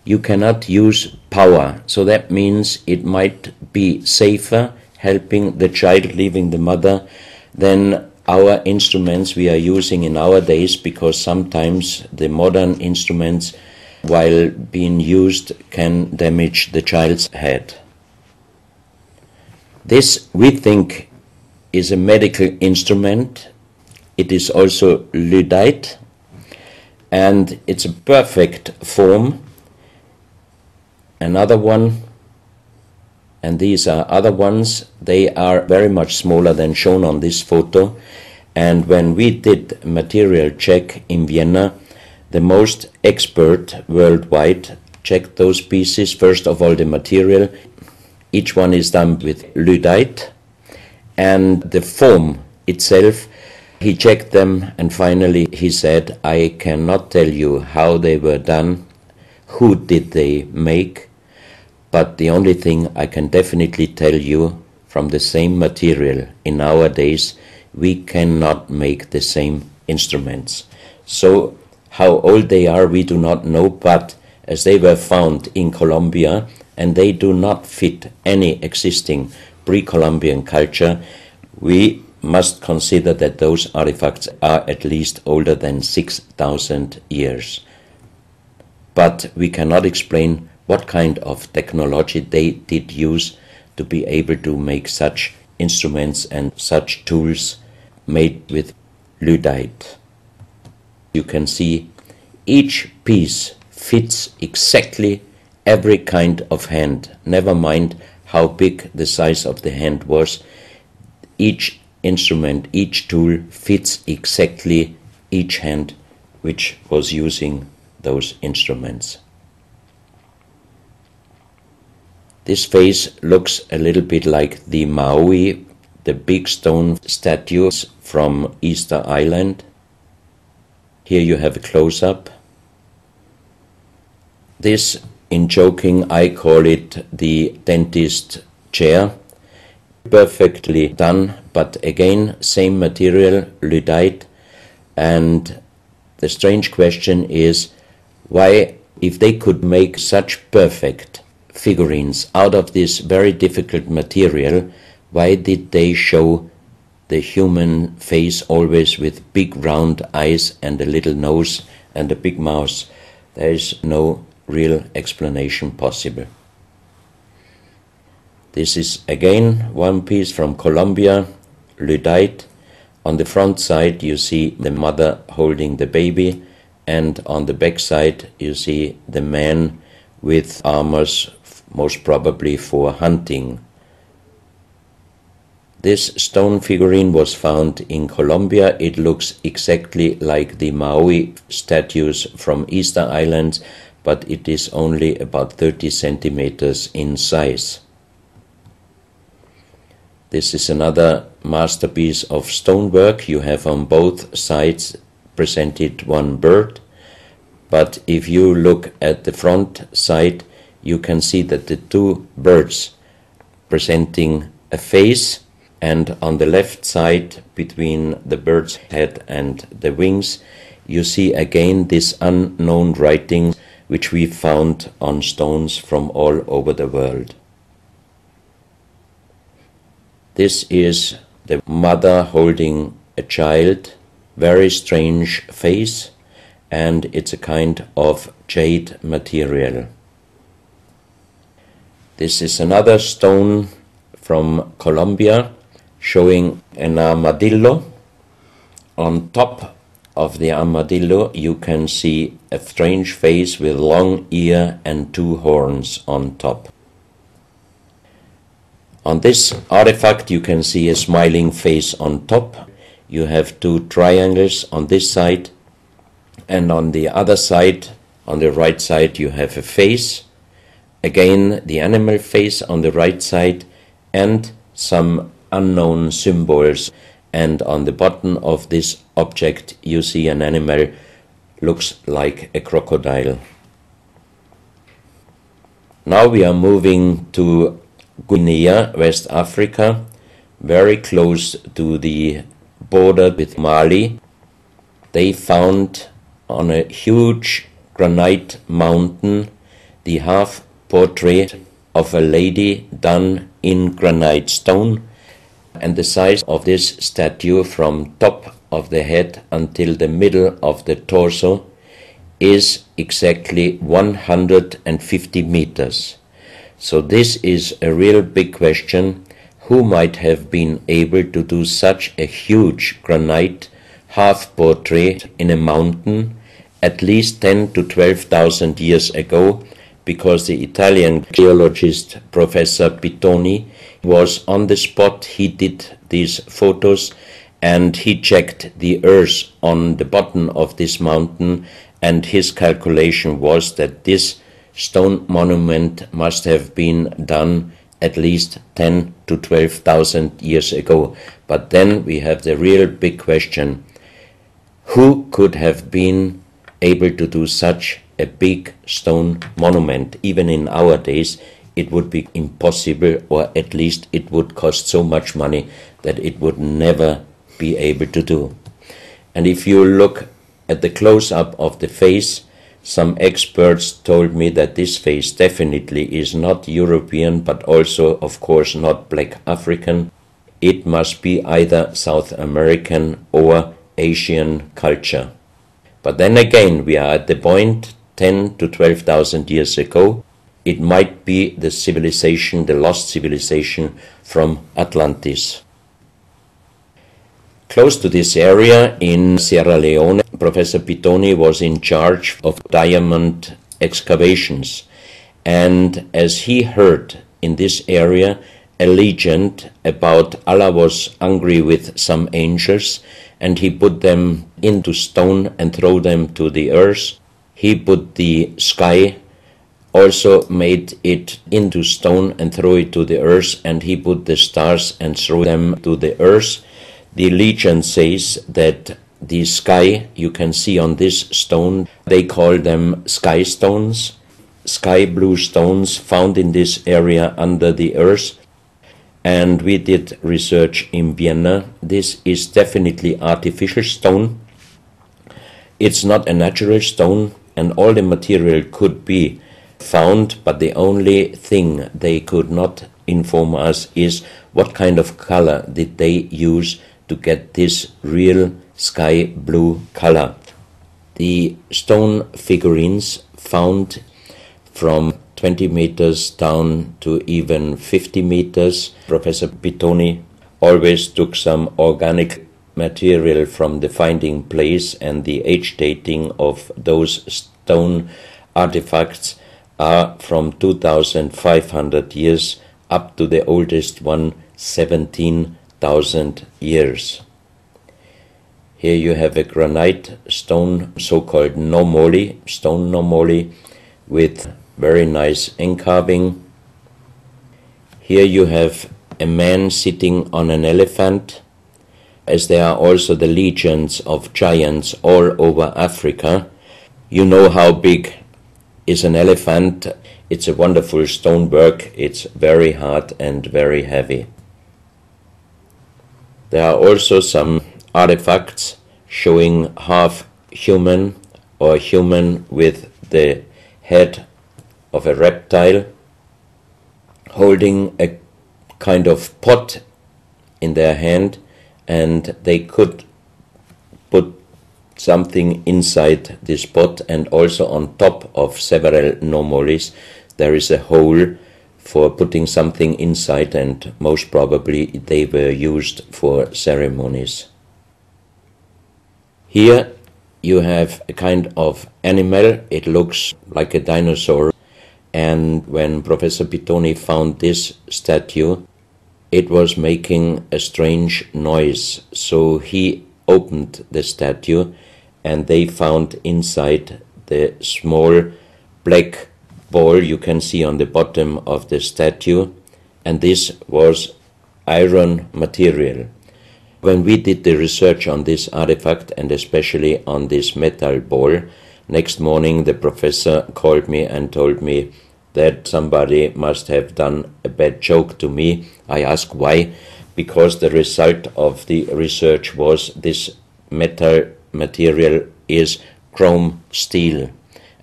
you cannot use power. So that means it might be safer helping the child leaving the mother than our instruments we are using in our days, because sometimes the modern instruments, while being used, can damage the child's head. This, we think, is a medical instrument. It is also Lyddite, and it's a perfect form. Another one, and these are other ones, they are very much smaller than shown on this photo. And when we did material check in Vienna, the most expert worldwide checked those pieces. First of all, the material. Each one is done with Lyddite, and the form itself, he checked them, and finally he said, I cannot tell you how they were done, who did they make, but the only thing I can definitely tell you, from the same material in our days, we cannot make the same instruments. So how old they are we do not know, but as they were found in Colombia and they do not fit any existing pre-Columbian culture, we must consider that those artifacts are at least older than 6,000 years. But we cannot explain what kind of technology they did use to be able to make such instruments and such tools made with Lyddite. You can see each piece fits exactly every kind of hand, never mind how big the size of the hand was. Each instrument, each tool fits exactly each hand which was using those instruments. This face looks a little bit like the Maui, the big stone statues from Easter Island. Here you have a close-up. This, in joking, I call it the dentist chair. Perfectly done, but again, same material, Lyddite. And the strange question is, why, if they could make such perfect figurines out of this very difficult material, why did they show the human face always with big round eyes and a little nose and a big mouth? There is no real explanation possible. This is again one piece from Colombia, Lyddite. On the front side you see the mother holding the baby, and on the back side you see the man with armors, most probably for hunting. This stone figurine was found in Colombia. It looks exactly like the Maui statues from Easter Island, but it is only about 30 centimeters in size. This is another masterpiece of stonework. You have on both sides presented one bird, but if you look at the front side, you can see that the two birds presenting a face, and on the left side, between the bird's head and the wings, you see again this unknown writing which we found on stones from all over the world. This is the mother holding a child, very strange face, and it's a kind of jade material. This is another stone from Colombia showing an armadillo. On top of the armadillo you can see a strange face with long ear and two horns on top. On this artifact you can see a smiling face on top. You have two triangles on this side, and on the other side, on the right side, you have a face. Again, the animal face on the right side, and some unknown symbols. And on the bottom of this object you see an animal, looks like a crocodile. Now we are moving to Guinea, West Africa, very close to the border with Mali. They found on a huge granite mountain the half portrait of a lady done in granite stone, and the size of this statue from top of the head until the middle of the torso is exactly 150 meters. So this is a real big question. Who might have been able to do such a huge granite half portrait in a mountain at least 10 to 12,000 years ago, because the Italian geologist Professor Pittoni was on the spot. He did these photos and he checked the earth on the bottom of this mountain, and his calculation was that this stone monument must have been done at least 10 to 12,000 years ago. But then we have the real big question: who could have been able to do such a big stone monument? Even in our days it would be impossible, or at least it would cost so much money that it would never be able to do. And if you look at the close-up of the face, some experts told me that this face definitely is not European, but also, of course, not black African. It must be either South American or Asian culture. But then again, we are at the point 10 to 12,000 years ago. It might be the civilization, the lost civilization from Atlantis. Close to this area in Sierra Leone, Professor Pittoni was in charge of diamond excavations. And as he heard in this area a legend about Allah was angry with some angels, and he put them into stone and throw them to the earth. He put the sky, also made it into stone and throw it to the earth, and he put the stars and threw them to the earth. The legend says that the sky you can see on this stone, they call them sky stones, sky blue stones found in this area under the earth. And we did research in Vienna. This is definitely artificial stone. It's not a natural stone, and all the material could be found, but the only thing they could not inform us is what kind of color did they use to get this real sky blue color. The stone figurines found from 20 meters down to even 50 meters. Professor Pittoni always took some organic material from the finding place, and the age dating of those stone artifacts are from 2,500 years up to the oldest one, 17,000 years. Here you have a granite stone, so-called nomoli, stone nomoli, with very nice encarving. Here you have a man sitting on an elephant, as there are also the legends of giants all over Africa. You know how big is an elephant. It's a wonderful stonework. It's very hard and very heavy. There are also some artifacts showing half human or human with the head of a reptile, holding a kind of pot in their hand, and they could put something inside this pot, and also on top of several nomolis there is a hole for putting something inside, and most probably they were used for ceremonies. Here you have a kind of animal. It looks like a dinosaur, and when Professor Pittoni found this statue, it was making a strange noise. So he opened the statue, and they found inside the small black ball you can see on the bottom of the statue, and this was iron material. When we did the research on this artifact, and especially on this metal ball, next morning the professor called me and told me that somebody must have done a bad joke to me. I asked why, because the result of the research was this metal material is chrome steel,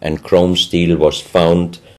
and chrome steel was found